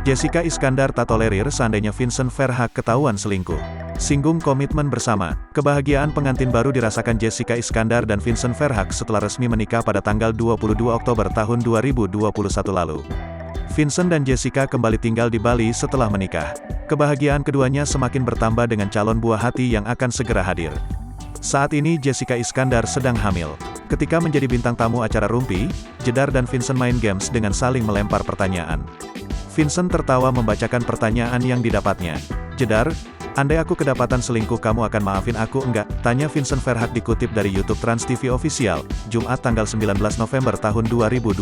Jessica Iskandar tak tolerir seandainya Vincent Verhaeghe ketahuan selingkuh. Singgung komitmen bersama. Kebahagiaan pengantin baru dirasakan Jessica Iskandar dan Vincent Verhaeghe setelah resmi menikah pada tanggal 22 Oktober tahun 2021 lalu. Vincent dan Jessica kembali tinggal di Bali setelah menikah. Kebahagiaan keduanya semakin bertambah dengan calon buah hati yang akan segera hadir. Saat ini Jessica Iskandar sedang hamil. Ketika menjadi bintang tamu acara Rumpi, Jedar dan Vincent main games dengan saling melempar pertanyaan. Vincent tertawa membacakan pertanyaan yang didapatnya. Jedar, andai aku kedapatan selingkuh kamu akan maafin aku enggak? Tanya Vincent Verhaeghe dikutip dari YouTube Trans TV Official, Jumat tanggal 19 November tahun 2021.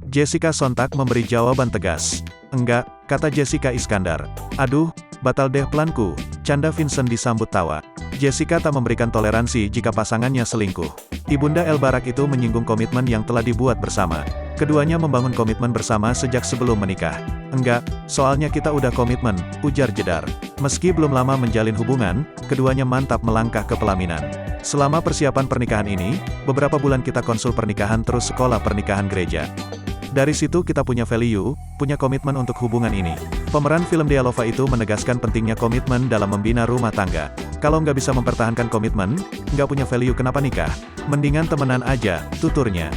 Jessica sontak memberi jawaban tegas. Enggak, kata Jessica Iskandar. Aduh, batal deh planku, canda Vincent disambut tawa. Jessica tak memberikan toleransi jika pasangannya selingkuh. Ibunda El Barak itu menyinggung komitmen yang telah dibuat bersama. Keduanya membangun komitmen bersama sejak sebelum menikah. Enggak, soalnya kita udah komitmen, ujar Jedar. Meski belum lama menjalin hubungan, keduanya mantap melangkah ke pelaminan. Selama persiapan pernikahan ini, beberapa bulan kita konsul pernikahan terus sekolah pernikahan gereja. Dari situ kita punya value, punya komitmen untuk hubungan ini. Pemeran film Dealova itu menegaskan pentingnya komitmen dalam membina rumah tangga. Kalau nggak bisa mempertahankan komitmen, nggak punya value kenapa nikah? Mendingan temenan aja, tuturnya.